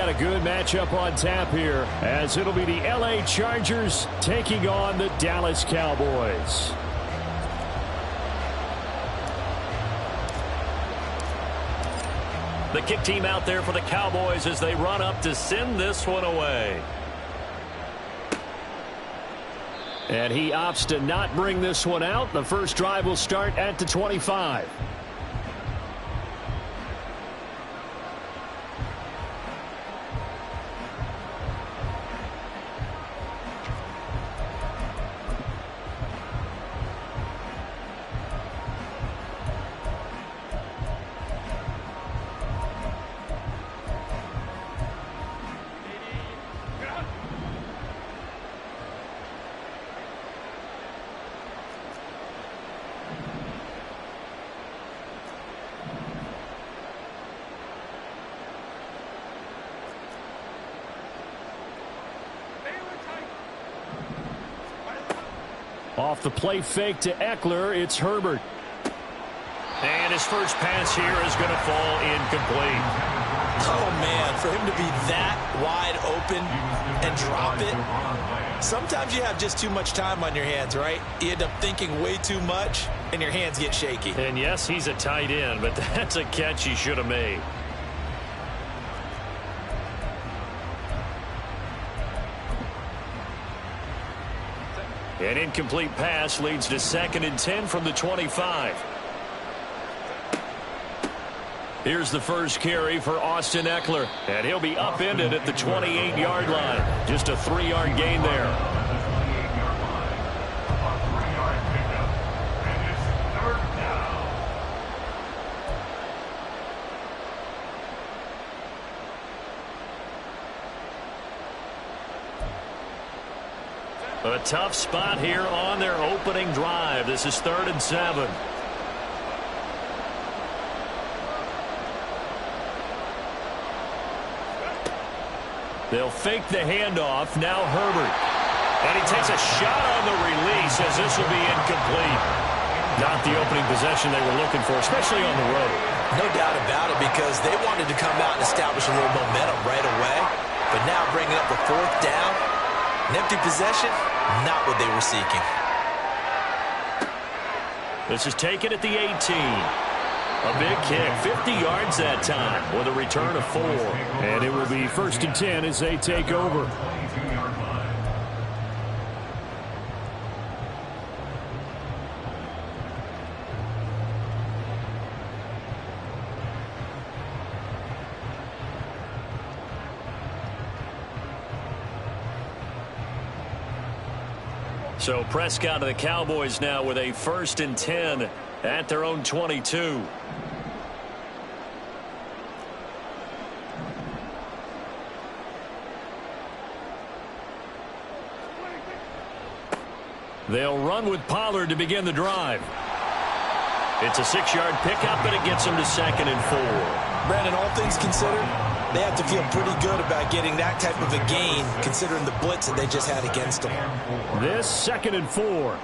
got a good matchup on tap here, as it'll be the LA Chargers taking on the Dallas Cowboys. The kick team out there for the Cowboys as they run up to send this one away. And he opts to not bring this one out. The first drive will start at the 25. Off the play fake to Eckler, it's Herbert. And his first pass here is going to fall incomplete. Oh, man, for him to be that wide open and drop it. Sometimes you have just too much time on your hands, right? You end up thinking way too much, and your hands get shaky. And, yes, he's a tight end, but that's a catch he should have made. An incomplete pass leads to 2nd and 10 from the 25. Here's the first carry for Austin Eckler, and he'll be upended at the 28-yard line. Just a 3-yard gain there. A tough spot here on their opening drive. This is 3rd and 7. They'll fake the handoff. Now Herbert. And he takes a shot on the release as this will be incomplete. Not the opening possession they were looking for, especially on the road. No doubt about it, because they wanted to come out and establish a little momentum right away. But now bringing up a 4th down, an empty possession, not what they were seeking. This is taken at the 18. A big kick, 50 yards that time with a return of 4. And it will be 1st and 10 as they take over. So Prescott and the Cowboys now with a 1st and 10 at their own 22. They'll run with Pollard to begin the drive. It's a 6-yard pickup, and it gets them to 2nd and 4. Brandon, all things considered, they have to feel pretty good about getting that type of a gain, considering the blitz that they just had against them. This 2nd and 4.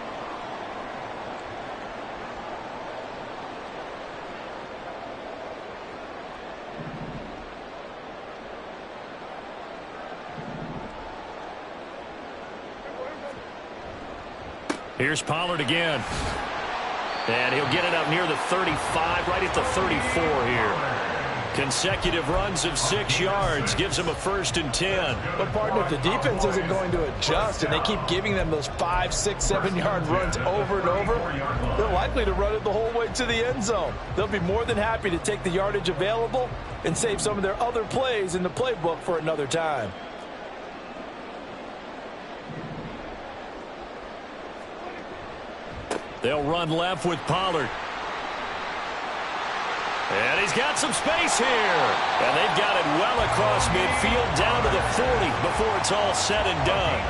Here's Pollard again. And he'll get it up near the 35, right at the 34 here. Consecutive runs of 6 yards gives them a 1st and 10. But, partner, if the defense isn't going to adjust and they keep giving them those 5, 6, 7-yard runs over and over, they're likely to run it the whole way to the end zone. They'll be more than happy to take the yardage available and save some of their other plays in the playbook for another time. They'll run left with Pollard. And he's got some space here. And they've got it well across midfield down to the 40 before it's all said and done.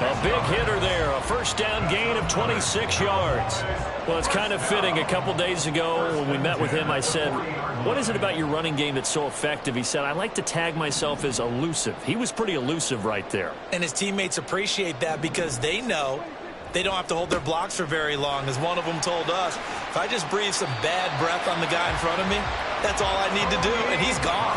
A big hitter there, a 1st down gain of 26 yards. Well, it's kind of fitting. A couple days ago when we met with him, I said, what is it about your running game that's so effective? He said, I like to tag myself as elusive. He was pretty elusive right there. And his teammates appreciate that because they know they don't have to hold their blocks for very long. As one of them told us, if I just breathe some bad breath on the guy in front of me, that's all I need to do, and he's gone.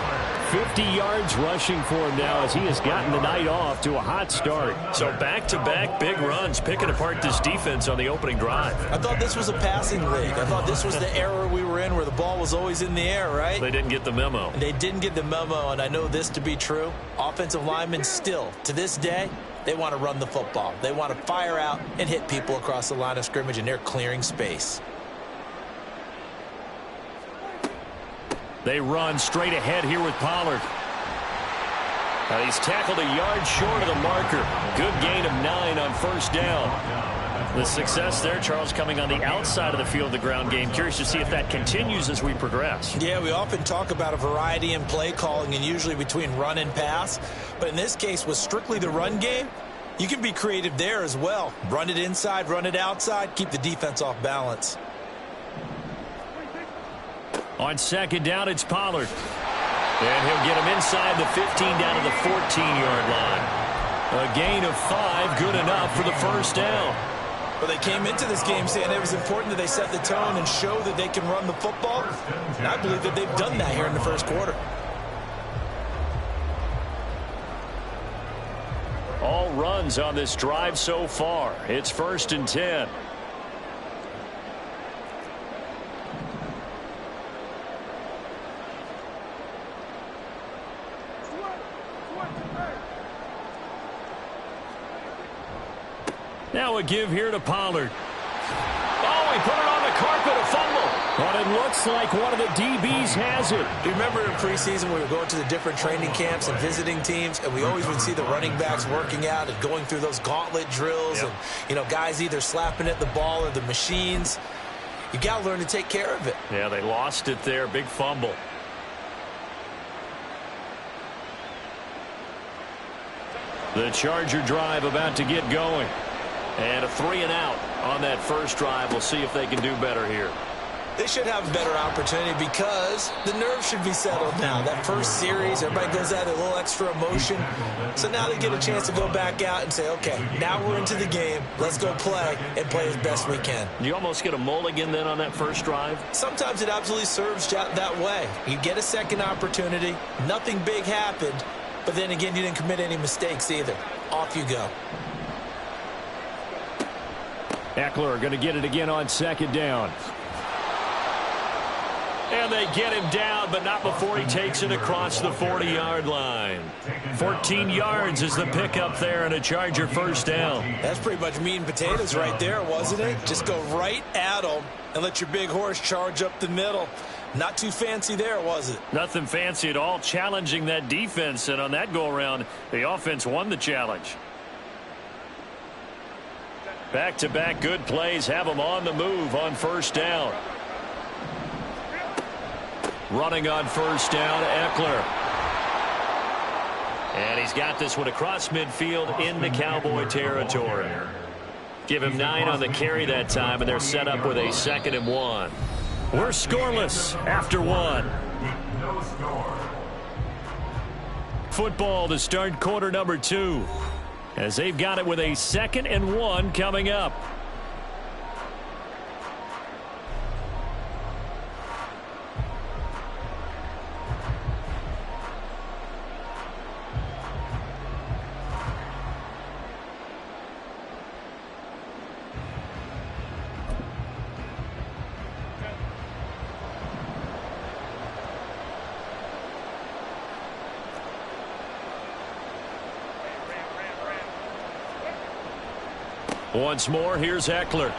50 yards rushing for him now as he has gotten the night off to a hot start. So back-to-back big runs, picking apart this defense on the opening drive. I thought this was a passing league. I thought this was the era we were in where the ball was always in the air, right? They didn't get the memo. They didn't get the memo, and I know this to be true. Offensive linemen still, to this day, they want to run the football. They want to fire out and hit people across the line of scrimmage, and they're clearing space. They run straight ahead here with Pollard. He's tackled a yard short of the marker. Good gain of 9 on first down. The success there, Charles, coming on the outside of the field, the ground game. Curious to see if that continues as we progress. Yeah, we often talk about a variety in play calling and usually between run and pass. But in this case, with strictly the run game, you can be creative there as well. Run it inside, run it outside, keep the defense off balance. On second down, it's Pollard. And he'll get him inside the 15 down to the 14-yard line. A gain of 5, good enough for the first down. Well, they came into this game saying it was important that they set the tone and show that they can run the football. And I believe that they've done that here in the first quarter. All runs on this drive so far. It's 1st and 10. Now a give here to Pollard. Oh, he put it on the carpet, a fumble. But it looks like one of the DBs has it. Do you remember in preseason we were going to the different training camps and visiting teams, and we always would see the running backs working out and going through those gauntlet drills, and, you know, guys either slapping at the ball or the machines. You got to learn to take care of it. Yeah, they lost it there. Big fumble. The Charger drive about to get going. And a 3-and-out on that first drive. We'll see if they can do better here. They should have a better opportunity because the nerves should be settled now. That first series, everybody goes out a little extra emotion. So now they get a chance to go back out and say, okay, now we're into the game. Let's go play and play as best we can. You almost get a mulligan then on that first drive? Sometimes it absolutely serves that way. You get a second opportunity. Nothing big happened. But then again, you didn't commit any mistakes either. Off you go. Eckler going to get it again on second down. And they get him down, but not before he takes it across the 40-yard line. 14 yards is the pickup there and a Charger first down. That's pretty much meat and potatoes right there, wasn't it? Just go right at them and let your big horse charge up the middle. Not too fancy there, was it? Nothing fancy at all, challenging that defense. And on that go-around, the offense won the challenge. Back-to-back good plays have them on the move on first down. Running on first down, Eckler. And he's got this one across midfield into Cowboy territory. Give him 9 on the carry that time, and they're set up with a 2nd and 1. We're scoreless after 1. Football to start quarter number 2. As they've got it with a 2nd and 1 coming up. Once more, here's Eckler.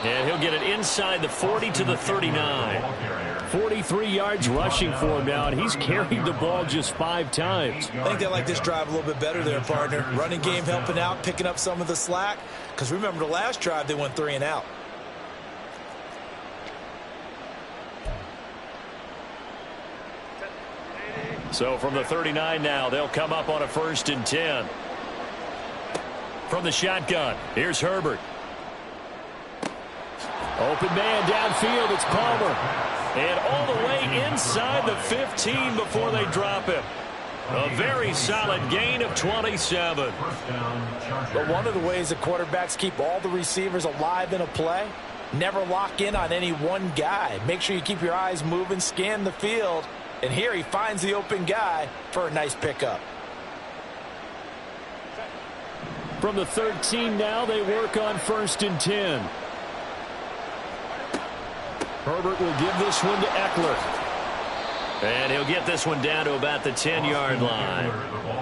And he'll get it inside the 40 to the 39. 43 yards rushing for him now, and he's carried the ball just 5 times. I think they like this drive a little bit better there, partner. Running game helping out, picking up some of the slack. Because remember, the last drive, they went 3-and-out. So from the 39 now, they'll come up on a 1st and 10. From the shotgun, here's Herbert. Open man downfield, it's Palmer. And all the way inside the 15 before they drop him. A very solid gain of 27. But one of the ways the quarterbacks keep all the receivers alive in a play, never lock in on any one guy. Make sure you keep your eyes moving, scan the field, And here he finds the open guy for a nice pickup. From the 13 now, they work on 1st and 10. Herbert will give this one to Eckler. And he'll get this one down to about the 10-yard line.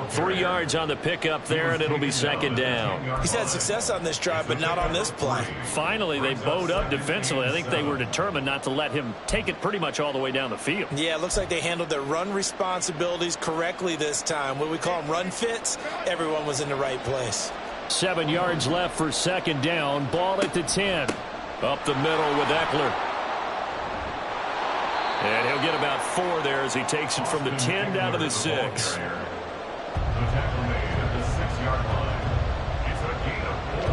3 yards on the pickup there, and it'll be 2nd down. He's had success on this drive, but not on this play. Finally, they bowed up defensively. I think they were determined not to let him take it pretty much all the way down the field. Yeah, it looks like they handled their run responsibilities correctly this time. What we call them run fits, everyone was in the right place. 7 yards left for 2nd down. Ball at the 10. Up the middle with Eckler. And he'll get about 4 there as he takes it from the 10 down to the 6. The tackle made at the 6-yard line. It's a gain of 4.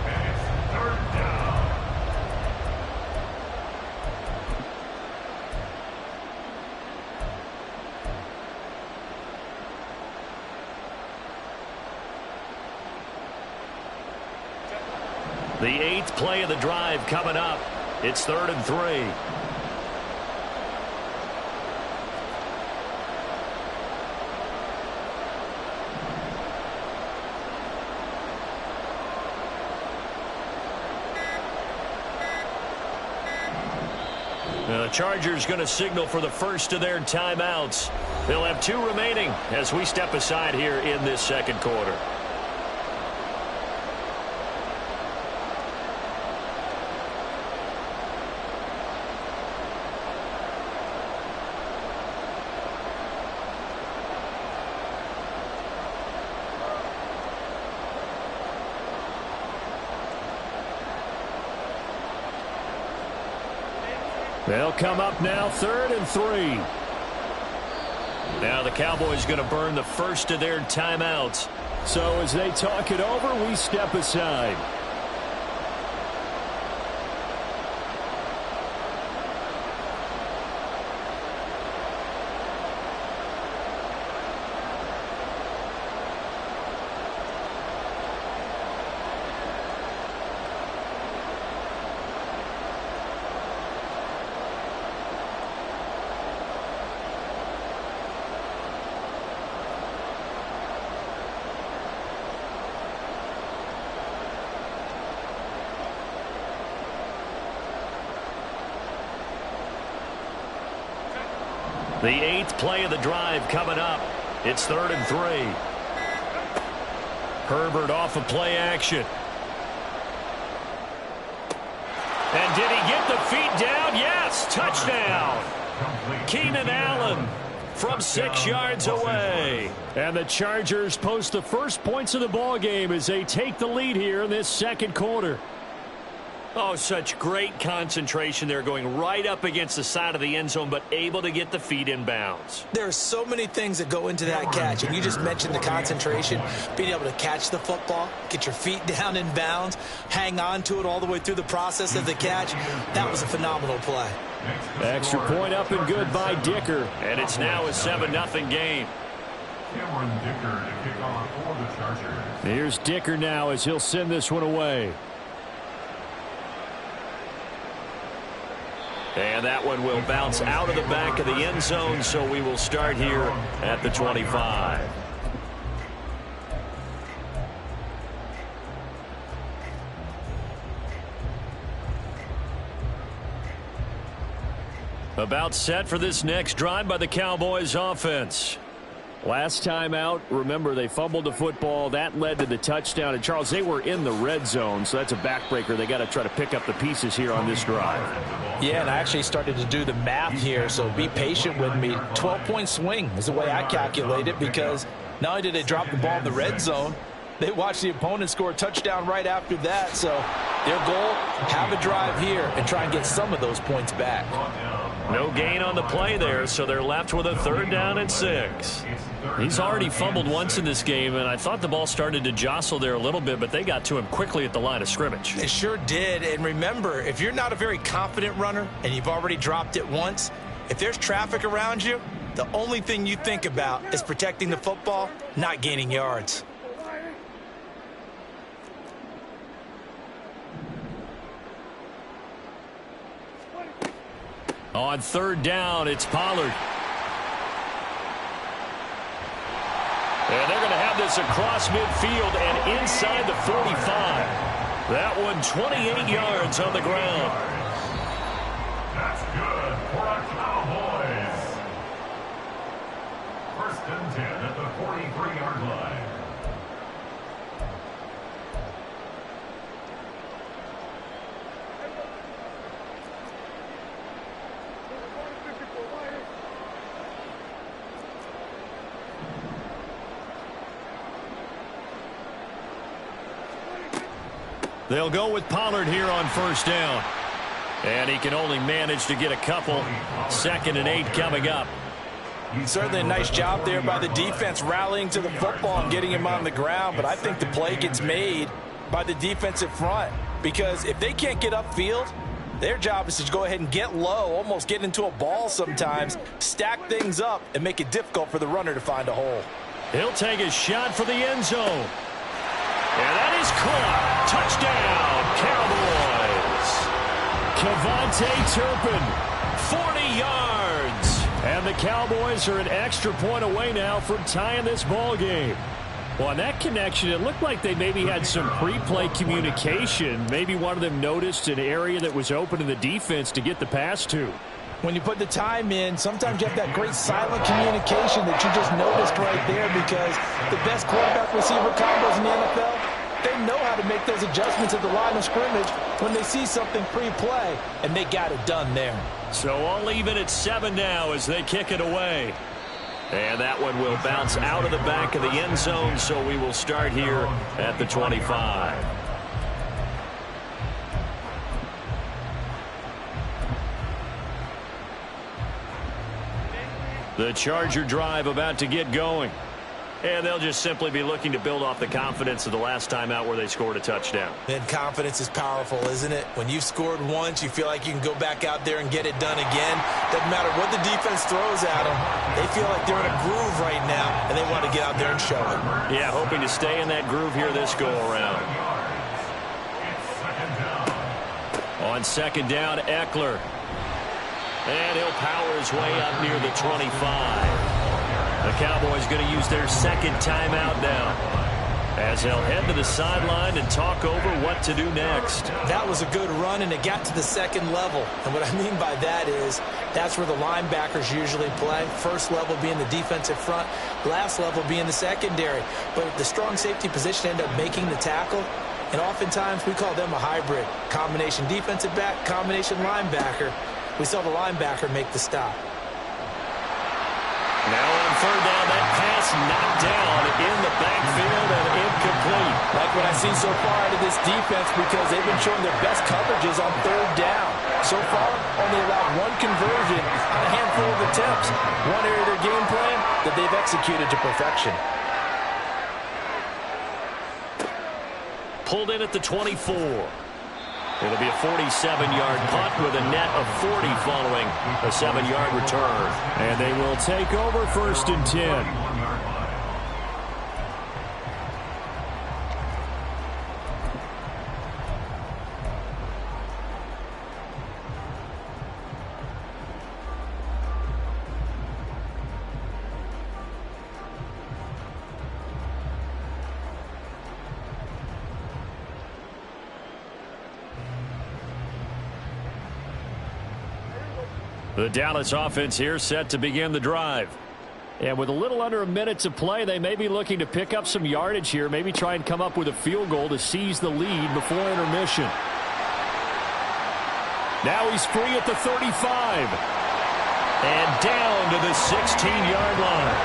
And it's 3rd down. The 8th play of the drive coming up. It's 3rd and 3. The Chargers going to signal for the first of their timeouts. They'll have 2 remaining as we step aside here in this 2nd quarter. They'll come up now 3rd and 3. Now the Cowboys going to burn the first of their timeouts. So as they talk it over, we step aside. The 8th play of the drive coming up. It's 3rd and 3. Herbert off of play action. And did he get the feet down? Yes, touchdown. Keenan Allen from 6 yards away. And the Chargers post the first points of the ball game as they take the lead here in this 2nd quarter. Oh, such great concentration there, going right up against the side of the end zone, but able to get the feet in bounds. There are so many things that go into that catch, and you just mentioned the concentration, being able to catch the football, get your feet down in bounds, hang on to it all the way through the process of the catch. That was a phenomenal play. Extra point up and good by Dicker, and it's now a 7-0 game. Cameron Dicker to kick off for the Chargers. Here's Dicker now as he'll send this one away. And that one will bounce out of the back of the end zone, so we will start here at the 25. About set for this next drive by the Cowboys offense. Last time out, remember, they fumbled the football. That led to the touchdown. And, Charles, they were in the red zone, so that's a backbreaker. They got to try to pick up the pieces here on this drive. Yeah, and I actually started to do the math here, so be patient with me. 12-point swing is the way I calculate it, because not only did they drop the ball in the red zone, they watched the opponent score a touchdown right after that. So their goal, have a drive here and try and get some of those points back. No gain on the play there, so they're left with a 3rd down and 6. He's already fumbled once in this game, and I thought the ball started to jostle there a little bit, but they got to him quickly at the line of scrimmage. It sure did. And remember, if you're not a very confident runner and you've already dropped it once, if there's traffic around you, the only thing you think about is protecting the football, not gaining yards. On 3rd down, it's Pollard. And they're going to have this across midfield and inside the 45. That one 28 yards on the ground. That's good for our Cowboys. 1st and 10 at the 43-yard line. They'll go with Pollard here on 1st down. And he can only manage to get a couple. 2nd and 8 coming up. Certainly a nice job there by the defense rallying to the football and getting him on the ground. But I think the play gets made by the defensive front. Because if they can't get upfield, their job is to go ahead and get low, almost get into a ball sometimes, stack things up, and make it difficult for the runner to find a hole. He'll take a shot for the end zone. And that is caught. Touchdown, Cowboys. Kevontae Turpin, 40 yards. And the Cowboys are an extra point away now from tying this ball game. Well, on that connection, it looked like they maybe had some pre-play communication. Maybe one of them noticed an area that was open in the defense to get the pass to. When you put the time in, sometimes you have that great silent communication that you just noticed right there, because the best quarterback-receiver combos in the NFL, they know how to make those adjustments at the line of scrimmage when they see something pre-play, and they got it done there. So all even at 7 now as they kick it away. And that one will bounce out of the back of the end zone, so we will start here at the 25. The Charger drive about to get going. And they'll just simply be looking to build off the confidence of the last time out where they scored a touchdown. And confidence is powerful, isn't it? When you've scored once, you feel like you can go back out there and get it done again. Doesn't matter what the defense throws at them. They feel like they're in a groove right now, and they want to get out there and show it. Yeah, hoping to stay in that groove here this go-around. On 2nd down, Eckler. And he'll power his way up near the 25. The Cowboys going to use their 2nd timeout now, as they'll head to the sideline and talk over what to do next. That was a good run, and it got to the 2nd level. And what I mean by that is that's where the linebackers usually play. 1st level being the defensive front, last level being the secondary. But the strong safety position ended up making the tackle. And oftentimes we call them a hybrid. Combination defensive back, combination linebacker. We saw the linebacker make the stop. Now on 3rd down, that pass knocked down in the backfield and incomplete. Like what I've seen so far out of this defense, because they've been showing their best coverages on 3rd down. So far, only allowed 1 conversion, a handful of attempts. One area of their game plan that they've executed to perfection. Pulled in at the 24. It'll be a 47-yard punt with a net of 40 following a 7-yard return. And they will take over 1st and 10. The Dallas offense here set to begin the drive. And with a little under a minute to play, they may be looking to pick up some yardage here, maybe try and come up with a field goal to seize the lead before intermission. Now he's free at the 35. And down to the 16-yard line.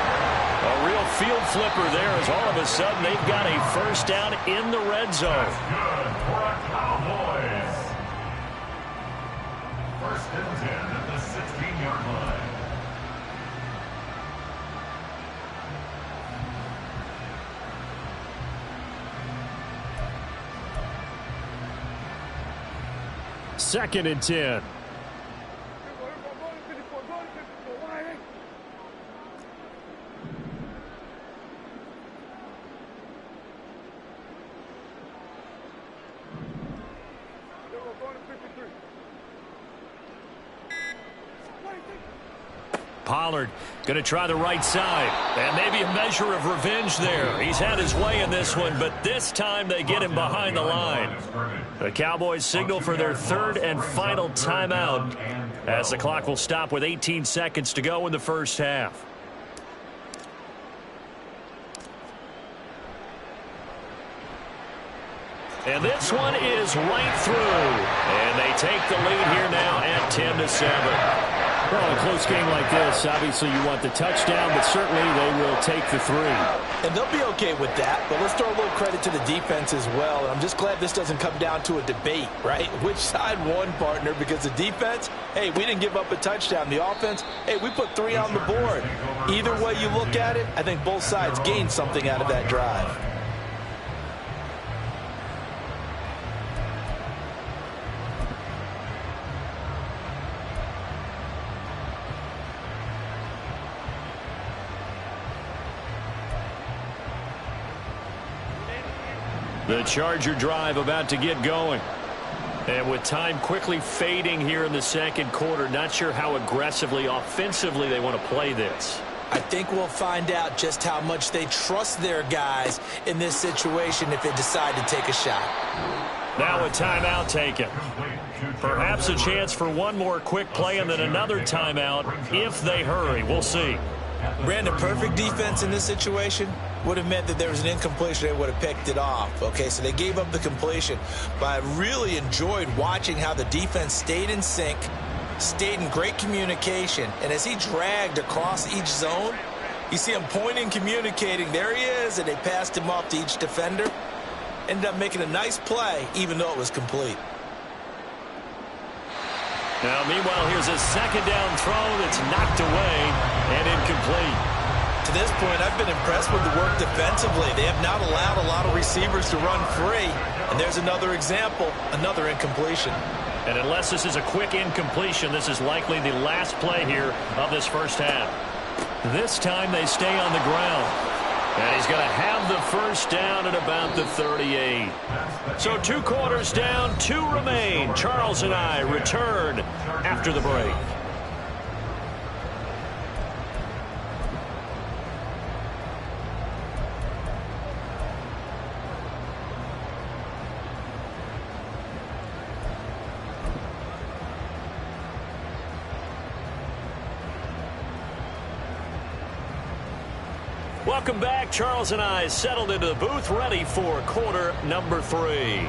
A real field flipper there, as all of a sudden they've got a 1st down in the red zone. That's good for our Cowboys. 1st and 10 at the 16-yard line. Second and 10. Pollard going to try the right side. And maybe a measure of revenge there. He's had his way in this one, but this time they get him behind the line. The Cowboys signal for their third and final timeout as the clock will stop with 18 seconds to go in the first half. And this one is right through. And they take the lead here now at 10-7. Well, in a close game like this, obviously you want the touchdown, but certainly they will take the 3. And they'll be okay with that, but let's throw a little credit to the defense as well. And I'm just glad this doesn't come down to a debate, right? Which side won, partner? Because the defense, hey, we didn't give up a touchdown. The offense, hey, we put 3 on the board. Either way you look at it, I think both sides gained something out of that drive. The Charger drive about to get going. And with time quickly fading here in the second quarter, not sure how aggressively, offensively they want to play this. I think we'll find out just how much they trust their guys in this situation if they decide to take a shot. Now a timeout taken. Perhaps a chance for one more quick play and then another timeout if they hurry. We'll see. Brandon, perfect defense in this situation would have meant that there was an incompletion. They would have picked it off. Okay, so they gave up the completion. But I really enjoyed watching how the defense stayed in sync, stayed in great communication. And as he dragged across each zone, you see him pointing, communicating. There he is, and they passed him off to each defender. Ended up making a nice play, even though it was complete. Now, meanwhile, here's a second down throw that's knocked away and incomplete. To this point, I've been impressed with the work defensively. They have not allowed a lot of receivers to run free. And there's another example, another incompletion. And unless this is a quick incompletion, this is likely the last play here of this first half. This time they stay on the ground. And he's going to have the first down at about the 38. So 2 quarters down, 2 remain. Charles and I return after the break. Welcome back. Charles and I settled into the booth, ready for quarter number 3.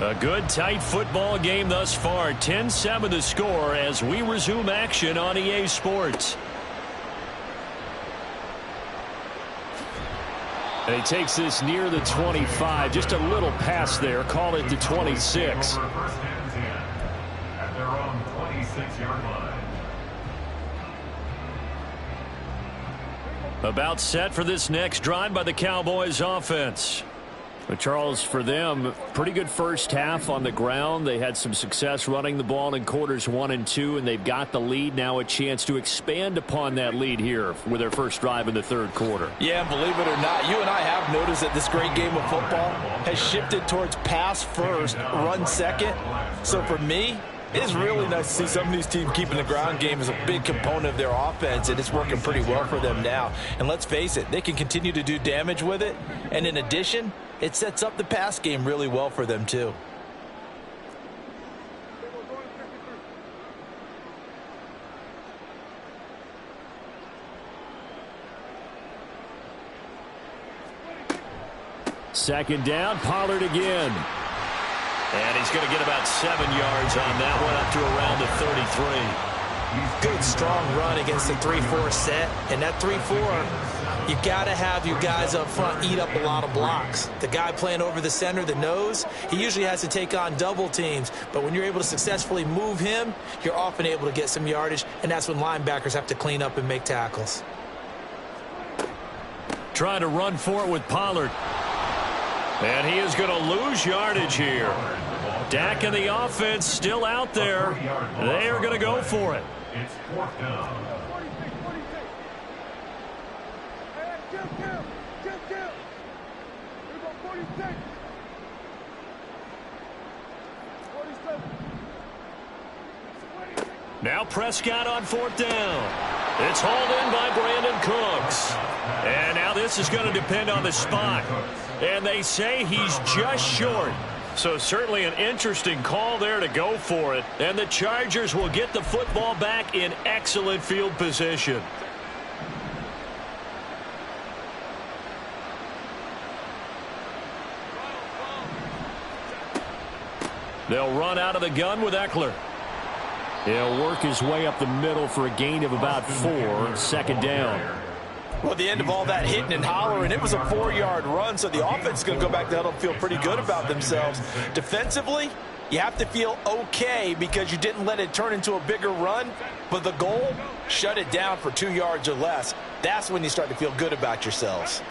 A good, tight football game thus far. 10-7 the score as we resume action on EA Sports. And he takes this near the 25. Just a little pass there. Call it the 26. About set for this next drive by the Cowboys offense. But Charles, for them, pretty good first half on the ground. They had some success running the ball in quarters 1 and 2, and they've got the lead. Now a chance to expand upon that lead here with their first drive in the third quarter. Yeah, believe it or not, you and I have noticed that this great game of football has shifted towards pass first, run second. So for me, it's really nice to see some of these teams keeping the ground game as a big component of their offense, and it's working pretty well for them now. And let's face it, they can continue to do damage with it. And in addition, it sets up the pass game really well for them too. Second down, Pollard again. And he's going to get about 7 yards on that one, up to around the 33. Good, strong run against the 3-4 set. And that 3-4, you've got to have your guys up front eat up a lot of blocks. The guy playing over the center, the nose, he usually has to take on double teams. But when you're able to successfully move him, you're often able to get some yardage. And that's when linebackers have to clean up and make tackles. Trying to run for it with Pollard. And he is going to lose yardage here. Dak and the offense still out there. They are going to go for it. It's 4th down. Now Prescott on 4th down. It's hauled in by Brandon Cooks. And now this is going to depend on the spot. And they say he's just short. So certainly an interesting call there to go for it. And the Chargers will get the football back in excellent field position. They'll run out of the gun with Eckler. He'll work his way up the middle for a gain of about 4, 2nd down. Well, at the end of all that hitting and hollering, it was a 4-yard run, so the offense is going to go back to huddle and feel pretty good about themselves. Defensively, you have to feel okay because you didn't let it turn into a bigger run, but the goal, shut it down for 2 yards or less. That's when you start to feel good about yourselves.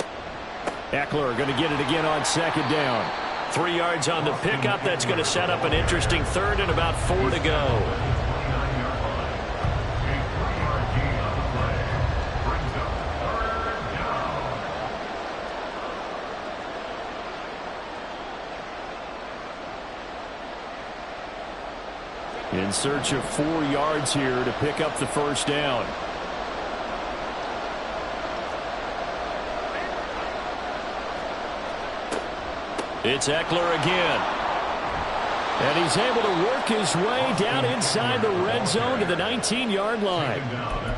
Eckler going to get it again on 2nd down. 3 yards on the pickup. That's going to set up an interesting 3rd and about 4 to go. In search of 4 yards here to pick up the 1st down. It's Eckler again. And he's able to work his way down inside the red zone to the 19-yard line.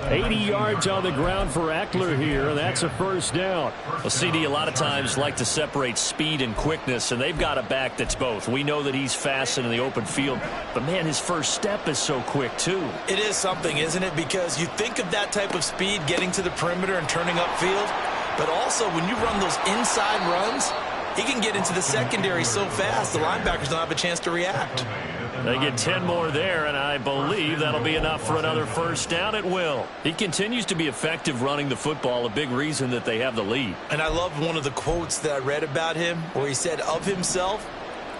80 yards on the ground for Eckler here. That's a 1st down. Well, CD a lot of times like to separate speed and quickness, and they've got a back that's both. We know that he's fast in the open field, but, man, his first step is so quick, too. It is something, isn't it? Because you think of that type of speed getting to the perimeter and turning upfield, but also when you run those inside runs, he can get into the secondary so fast the linebackers don't have a chance to react. They get 10 more there, and I believe that'll be enough for another 1st down. It will. He continues to be effective running the football, a big reason that they have the lead. And I love one of the quotes that I read about him where he said of himself,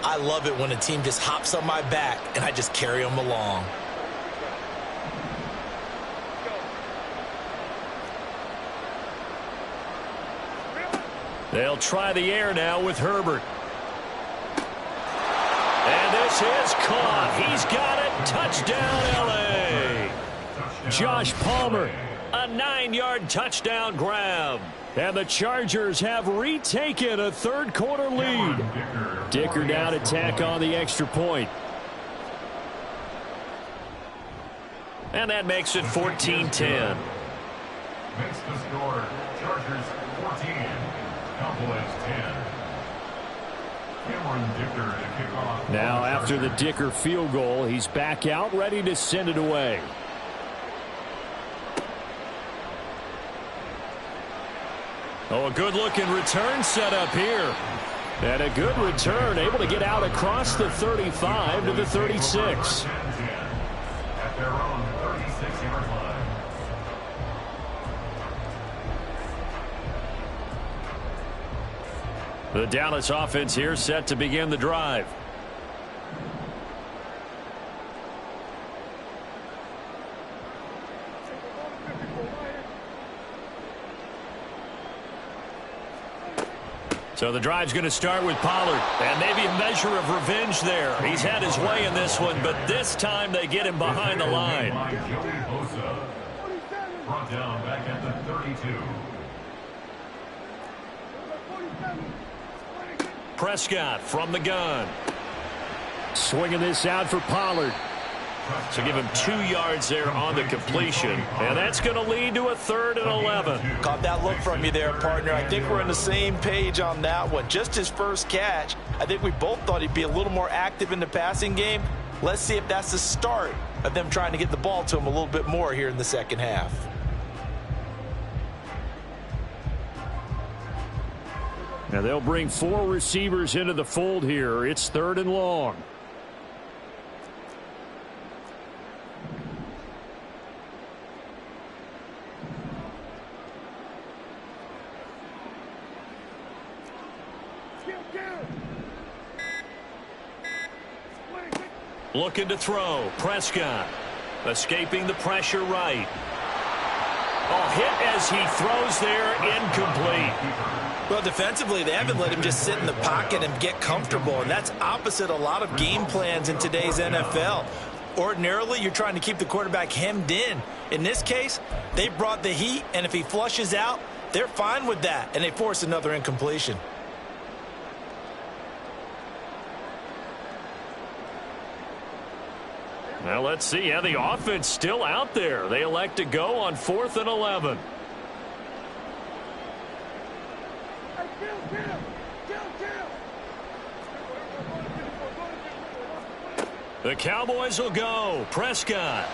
"I love it when a team just hops on my back and I just carry them along." They'll try the air now with Herbert. And this is caught. He's got it. Touchdown, L.A. Josh Palmer, a 9-yard touchdown grab. And the Chargers have retaken a 3rd-quarter lead. Dicker now to tack on the extra point. And that makes it 14-10. Makes the score Chargers 14, Cowboys 10. Now after the Dicker field goal, he's back out ready to send it away. Oh, a good-looking return set up here. And a good return, able to get out across the 35 to the 36. At their own 36-yard line. The Dallas offense here set to begin the drive. So the drive's going to start with Pollard. And maybe a measure of revenge there. He's had his way in this one, but this time they get him behind the line. Brought down back at the 32. Prescott from the gun. Swinging this out for Pollard. So give him 2 yards there on the completion. And that's going to lead to a 3rd and 11. Caught that look from you there, partner. I think we're on the same page on that one. Just his first catch. I think we both thought he'd be a little more active in the passing game. Let's see if that's the start of them trying to get the ball to him a little bit more here in the second half. Now they'll bring 4 receivers into the fold here. It's 3rd and long. Looking to throw. Prescott escaping the pressure right. Oh, hit as he throws there, incomplete. Well, defensively, they haven't let him just sit in the pocket and get comfortable, and that's opposite a lot of game plans in today's NFL. Ordinarily, you're trying to keep the quarterback hemmed in. In this case, they brought the heat, and if he flushes out, they're fine with that, and they force another incompletion. Now let's see how the offense still out there. They elect to go on 4th and 11. The Cowboys will go. Prescott.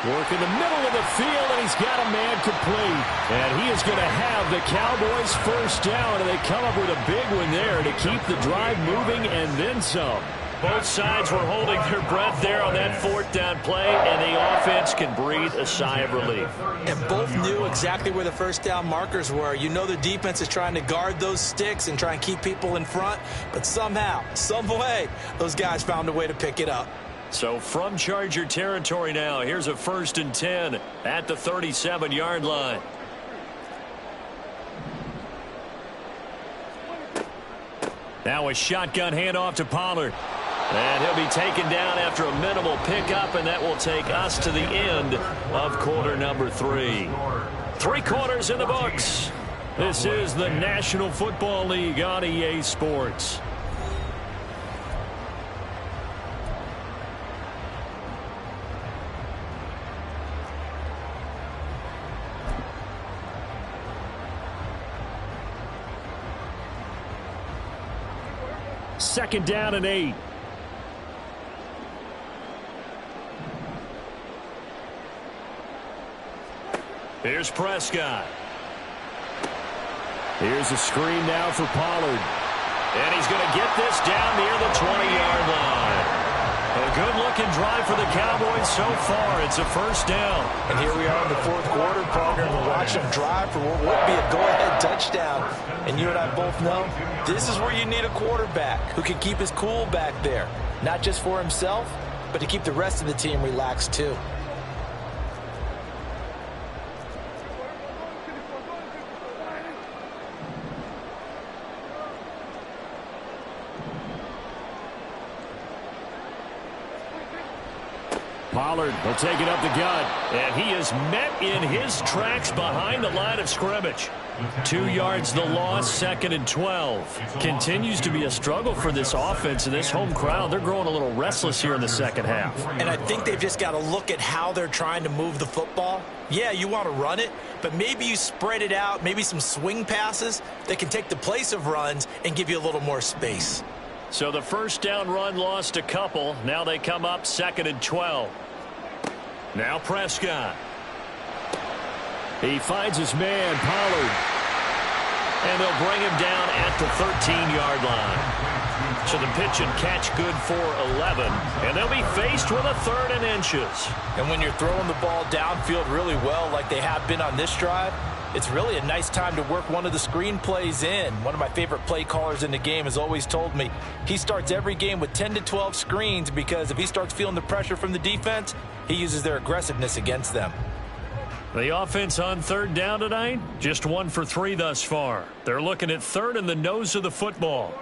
Work in the middle of the field, and he's got a man complete. And he is going to have the Cowboys first down, and they come up with a big one there to keep the drive moving and then some. Both sides were holding their breath there on that 4th down play, and the offense can breathe a sigh of relief. And both knew exactly where the first down markers were. You know the defense is trying to guard those sticks and try and keep people in front, but somehow, some way, those guys found a way to pick it up. So from Charger territory now, here's a 1st and 10 at the 37-yard line. Now a shotgun handoff to Pollard. And he'll be taken down after a minimal pickup, and that will take us to the end of quarter number 3. 3 quarters in the books. This is the National Football League on EA Sports. Second down and 8. Here's Prescott. Here's a screen now for Pollard. And he's going to get this down near the 20-yard line. A good-looking drive for the Cowboys so far. It's a first down. And here we are in the 4th quarter, partner, and we're watching them drive for what would be a go-ahead touchdown. And you and I both know this is where you need a quarterback who can keep his cool back there. Not just for himself, but to keep the rest of the team relaxed too. Pollard will take it up the gut, and he is met in his tracks behind the line of scrimmage. 2 yards the loss, 2nd and 12. Continues to be a struggle for this offense and this home crowd. They're growing a little restless here in the second half. And I think they've just got to look at how they're trying to move the football. Yeah, you want to run it, but maybe you spread it out, maybe some swing passes that can take the place of runs and give you a little more space. So the first down run lost a couple. Now they come up 2nd and 12. Now Prescott. He finds his man, Pollard. And they'll bring him down at the 13-yard line. So the pitch and catch good for 11. And they'll be faced with a 3rd and inches. And when you're throwing the ball downfield really well like they have been on this drive, it's really a nice time to work one of the screen plays in. One of my favorite play callers in the game has always told me he starts every game with 10 to 12 screens because if he starts feeling the pressure from the defense, he uses their aggressiveness against them. The offense on 3rd down tonight, just 1 for 3 thus far. They're looking at 3rd and the nose of the football.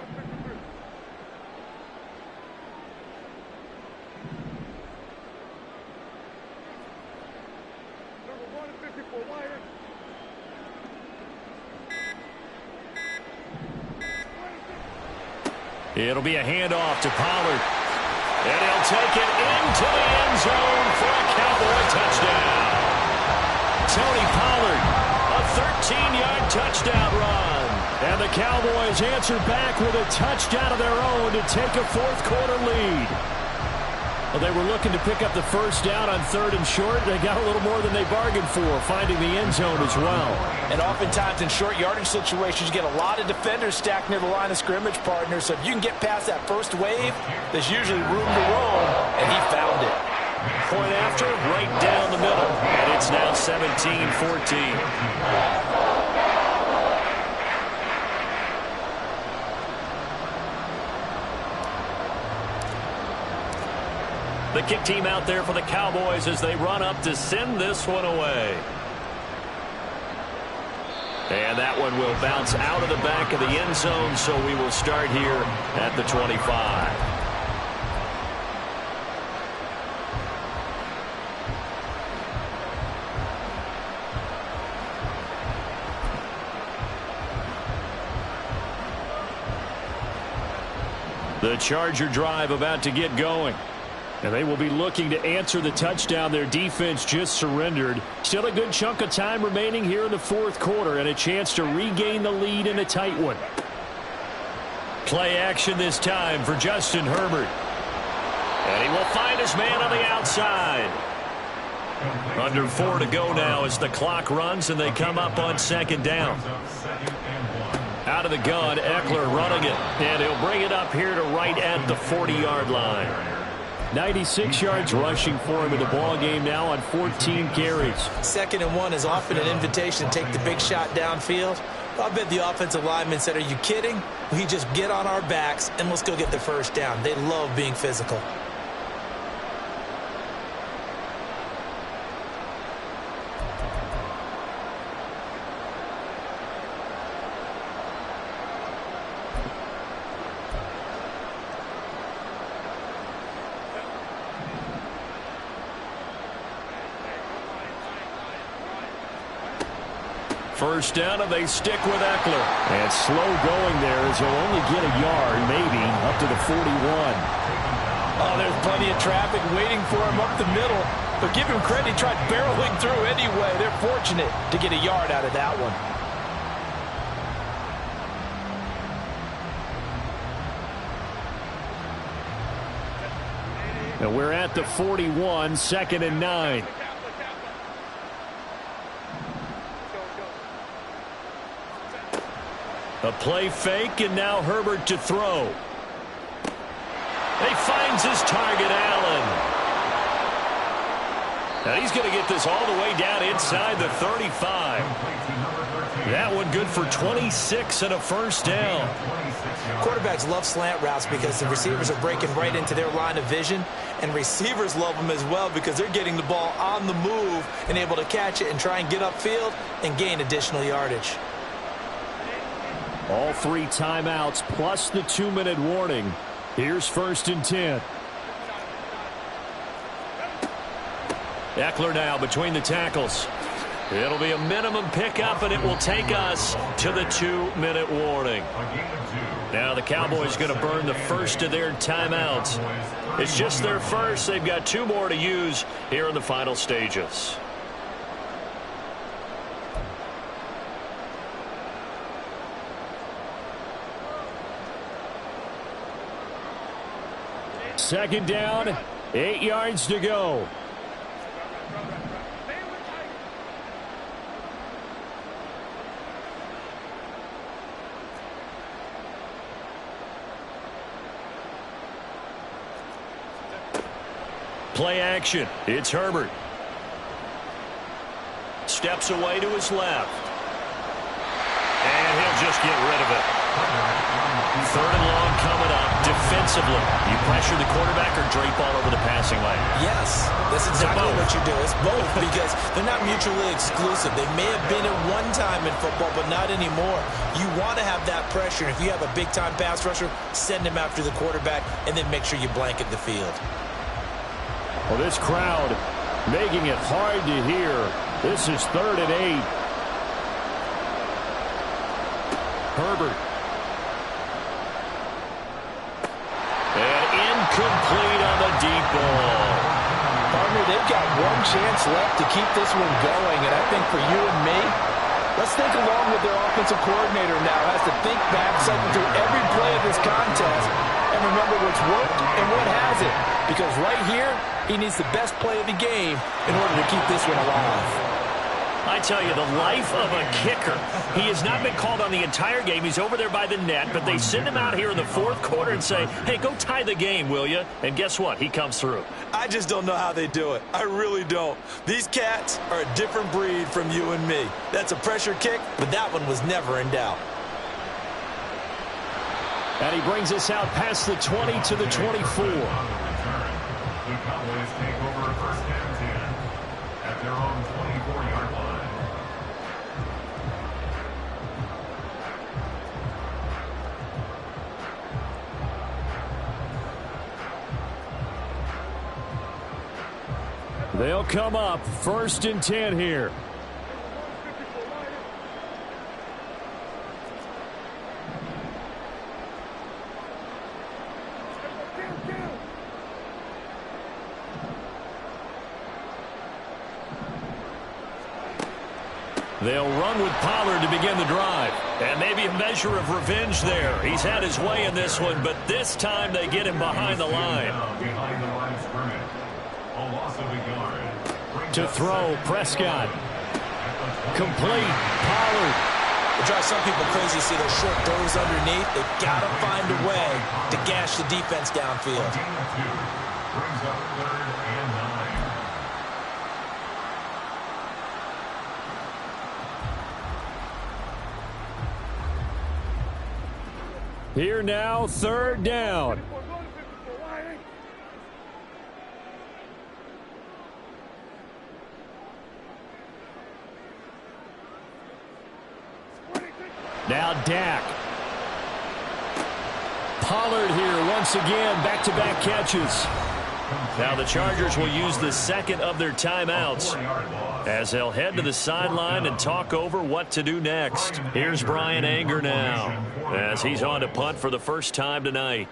It'll be a handoff to Pollard. And he'll take it into the end zone for a Cowboy touchdown. Tony Pollard, a 13-yard touchdown run. And the Cowboys answer back with a touchdown of their own to take a 4th quarter lead. Well, they were looking to pick up the first down on 3rd and short. They got a little more than they bargained for, finding the end zone as well. And oftentimes in short yardage situations, you get a lot of defenders stacked near the line of scrimmage, partner. So if you can get past that first wave, there's usually room to roam, and he found it. Point after, right down the middle. And it's now 17-14. The kick team out there for the Cowboys as they run up to send this one away. And that one will bounce out of the back of the end zone, so we will start here at the 25. The Charger drive about to get going. And they will be looking to answer the touchdown their defense just surrendered. Still a good chunk of time remaining here in the fourth quarter and a chance to regain the lead in a tight one. Play action this time for Justin Herbert. And he will find his man on the outside. Under 4 to go now as the clock runs and they come up on second down. Out of the gun, Eckler running it. And he'll bring it up here to right at the 40-yard line. 96 yards rushing for him in the ball game now on 14 carries. 2nd and 1 is often an invitation to take the big shot downfield. I bet the offensive lineman said, are you kidding? We just get on our backs and let's go get the first down. They love being physical. First down, and they stick with Eckler. And slow going there as he'll only get a yard, maybe, up to the 41. Oh, there's plenty of traffic waiting for him up the middle. But give him credit, he tried barreling through anyway. They're fortunate to get a yard out of that one. And we're at the 41, 2nd and 9. A play fake, and now Herbert to throw. He finds his target, Allen. And he's going to get this all the way down inside the 35. That one good for 26 and a first down. Quarterbacks love slant routes because the receivers are breaking right into their line of vision, and receivers love them as well because they're getting the ball on the move and able to catch it and try and get upfield and gain additional yardage. All 3 timeouts plus the 2-minute warning. Here's 1st and 10. Eckler now between the tackles. It'll be a minimum pickup, and it will take us to the 2-minute warning. Now the Cowboys going to burn the first of their timeouts. It's just their first. They've got 2 more to use here in the final stages. Second down, 8 yards to go. Play action. It's Herbert. Steps away to his left. And he'll just get rid of it. 3rd and long coming up. Defensively, you pressure the quarterback or drape all over the passing lane? Yes, that's exactly what you do. It's both because they're not mutually exclusive. They may have been at one time in football, but not anymore. You want to have that pressure. If you have a big-time pass rusher, send him after the quarterback, and then make sure you blanket the field. Well, this crowd making it hard to hear. This is 3rd and 8. Herbert. And incomplete on the deep ball. Partner, they've got one chance left to keep this one going, and I think for you and me, let's think along with their offensive coordinator now. Has to think back, cycle through every play of this contest, and remember what's worked and what hasn't. Because right here, he needs the best play of the game in order to keep this one alive. I tell you, the life of a kicker. He has not been called on the entire game. He's over there by the net, but they send him out here in the 4th quarter and say, hey, go tie the game, will you? And guess what? He comes through. I just don't know how they do it. I really don't. These cats are a different breed from you and me. That's a pressure kick, but that one was never in doubt. And he brings us out past the 20 to the 24. The Cowboys take over 1st and 10 at their own 24-yard line. They'll come up 1st and 10 here. They'll run with Pollard to begin the drive. And maybe a measure of revenge there. He's had his way in this one, but this time they get him behind the line. Behind the line of scrimmage. A loss of a yard. To throw, Prescott. Complete. Pollard. It drives some people crazy to see those short throws underneath. They've got to find a way to gash the defense downfield. Gain of 2. Brings up 3rd and 9. Here now, 3rd down. Now Dak. Pollard here once again, back-to-back catches. Now the Chargers will use the second of their timeouts as they'll head to the sideline and talk over what to do next. Here's Brian Anger now as he's on to punt for the first time tonight.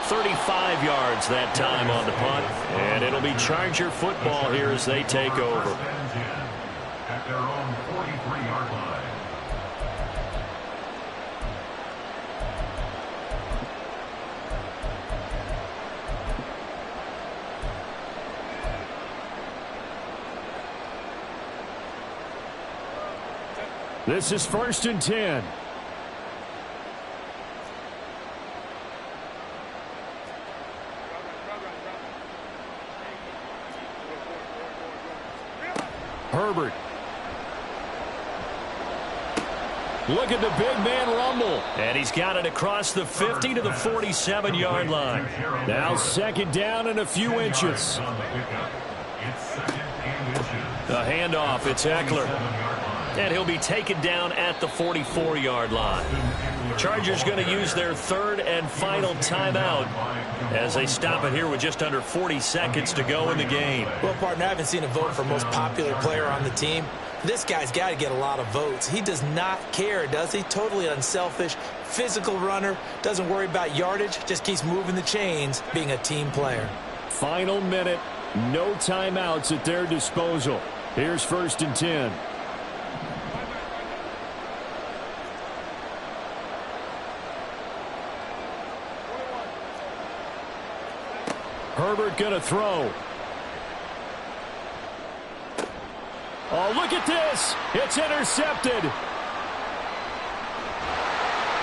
.35 yards that time on the punt, and it'll be Charger football here as they take over. At their own 43-yard line. This is 1st and 10. Herbert. Look at the big man rumble. And he's got it across the 50 to the 47-yard line. Now 2nd down and a few inches. The handoff, it's Eckler. And he'll be taken down at the 44-yard line. Chargers going to use their 3rd and final timeout as they stop it here with just under 40 seconds to go in the game. Well, partner, I haven't seen a vote for most popular player on the team. This guy's got to get a lot of votes. He does not care, does he? Totally unselfish, physical runner, doesn't worry about yardage, just keeps moving the chains, being a team player. Final minute, no timeouts at their disposal. Here's 1st and 10. Herbert going to throw. Oh, look at this. It's intercepted.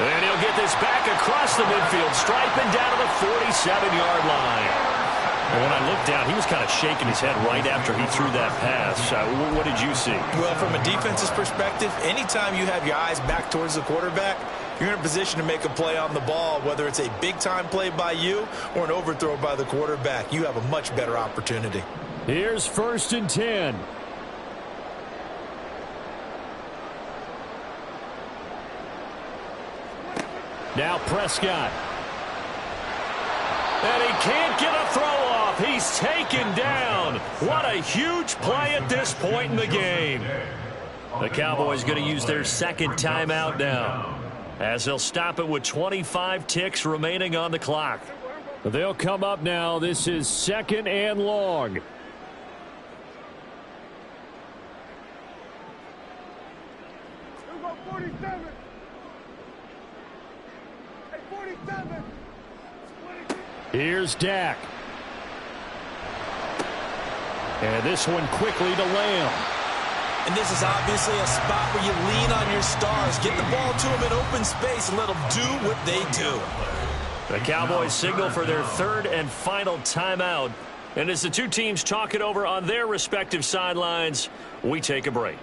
And he'll get this back across the midfield stripe and down to the 47-yard line. And when I looked down, he was kind of shaking his head right after he threw that pass. What did you see? Well, from a defense's perspective, anytime you have your eyes back towards the quarterback, you're in a position to make a play on the ball, whether it's a big-time play by you or an overthrow by the quarterback. You have a much better opportunity. Here's 1st and 10. Now Prescott. And he can't get a throw off. He's taken down. What a huge play at this point in the game. The Cowboys going to use their 2nd timeout now, as they'll stop it with 25 ticks remaining on the clock. They'll come up now. This is 2nd and long. Here's Dak. And this one quickly to Lamb. And this is obviously a spot where you lean on your stars. Get the ball to them in open space and let them do what they do. The Cowboys signal for their 3rd and final timeout. And as the two teams talk it over on their respective sidelines, we take a break.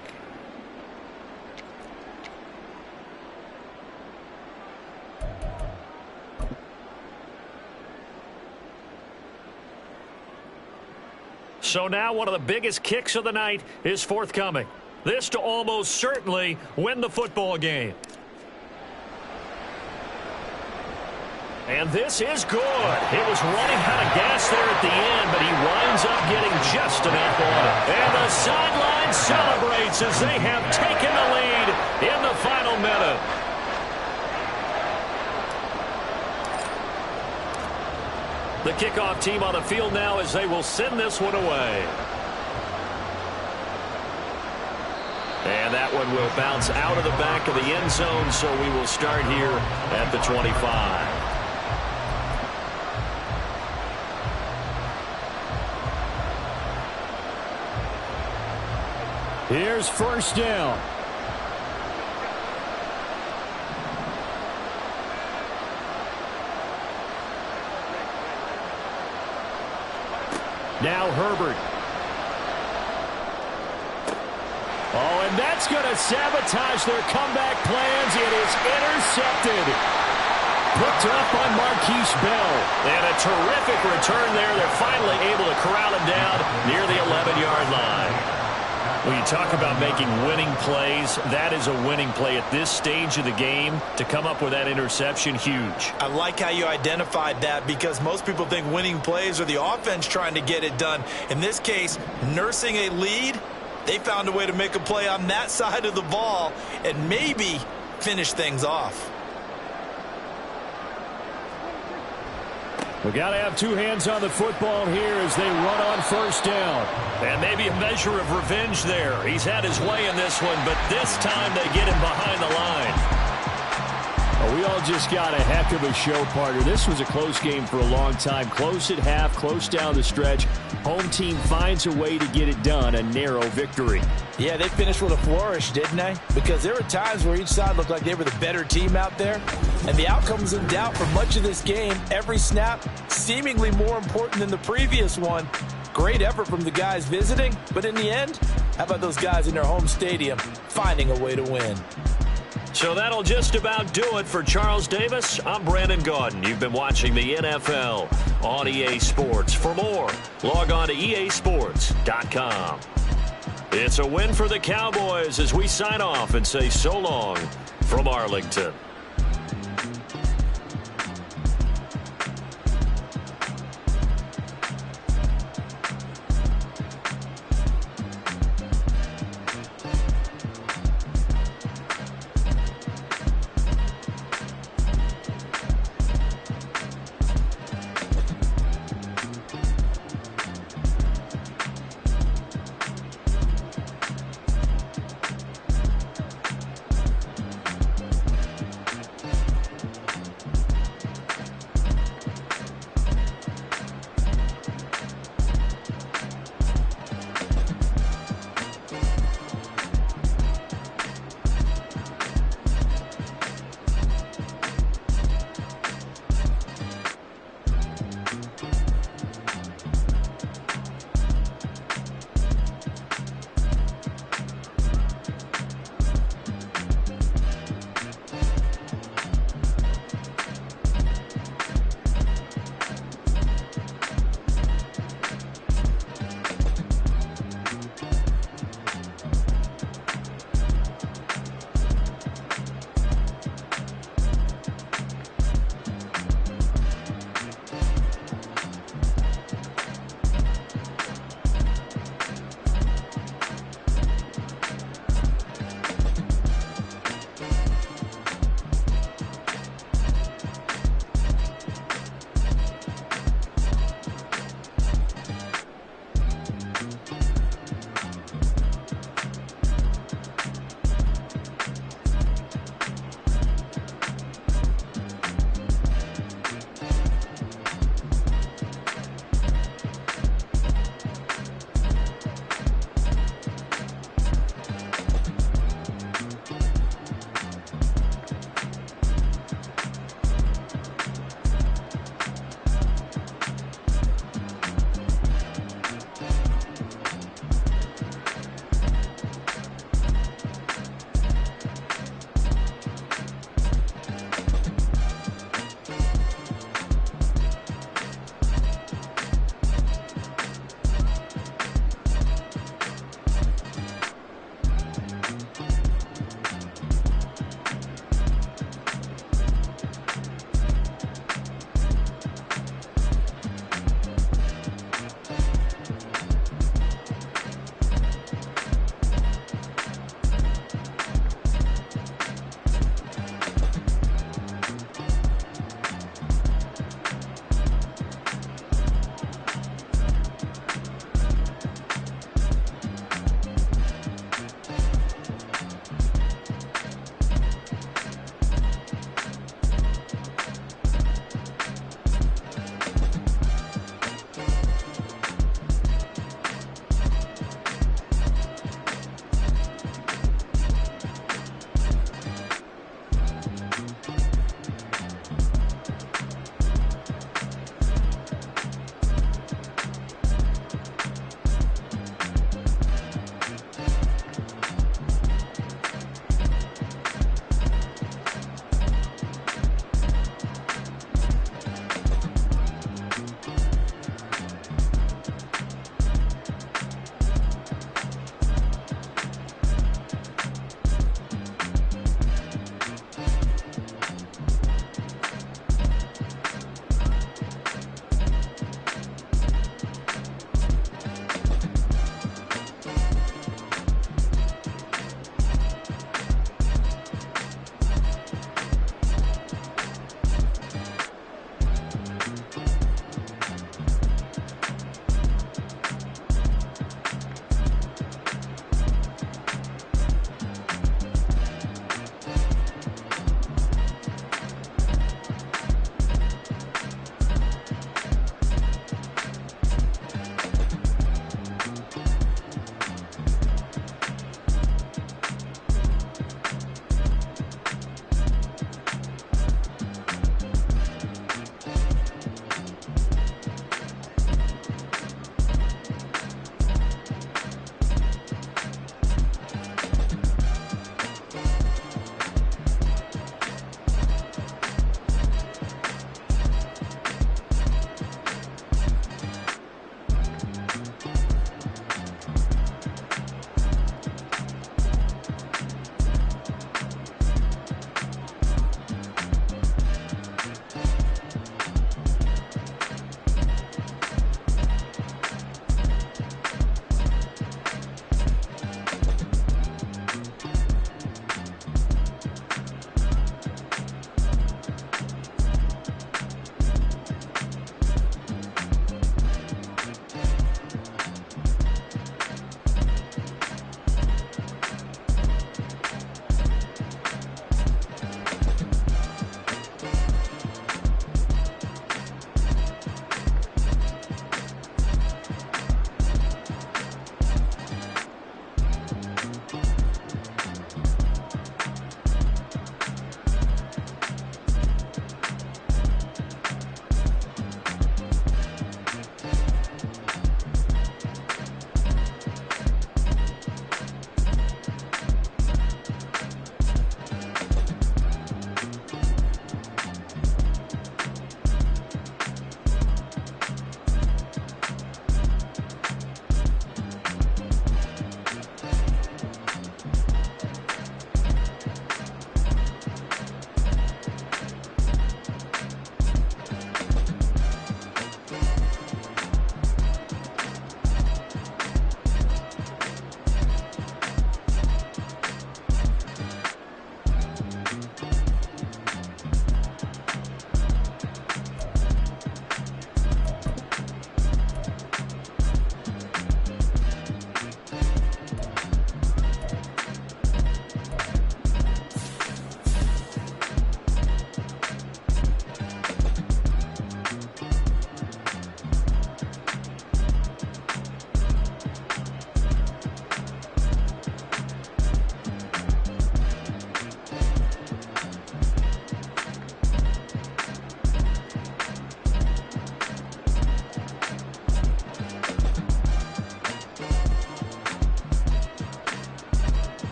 So now one of the biggest kicks of the night is forthcoming. This to almost certainly win the football game. And this is good. It was running out of gas there at the end, but he winds up getting just enough on it. And the sideline celebrates as they have taken the lead in the final minute. The kickoff team on the field now as they will send this one away. And that one will bounce out of the back of the end zone, so we will start here at the 25. Here's first down. Now Herbert. Oh, and that's going to sabotage their comeback plans. It is intercepted. Picked up on Marquise Bell. And a terrific return there. They're finally able to corral him down near the 11-yard line. When you talk about making winning plays, that is a winning play at this stage of the game. To come up with that interception, huge. I like how you identified that because most people think winning plays are the offense trying to get it done. In this case, nursing a lead, they found a way to make a play on that side of the ball and maybe finish things off. We got to have two hands on the football here as they run on first down. And maybe a measure of revenge there. He's had his way in this one, but this time they get him behind the line. Well, we all just got a heck of a show, partner. This was a close game for a long time. Close at half, close down the stretch. Home team finds a way to get it done, a narrow victory. Yeah, they finished with a flourish, didn't they? Because there were times where each side looked like they were the better team out there. And the outcome was in doubt for much of this game. Every snap seemingly more important than the previous one. Great effort from the guys visiting. But in the end, how about those guys in their home stadium finding a way to win? So that'll just about do it for Charles Davis. I'm Brandon Gaudin. You've been watching the NFL on EA Sports. For more, log on to easports.com. It's a win for the Cowboys as we sign off and say so long from Arlington.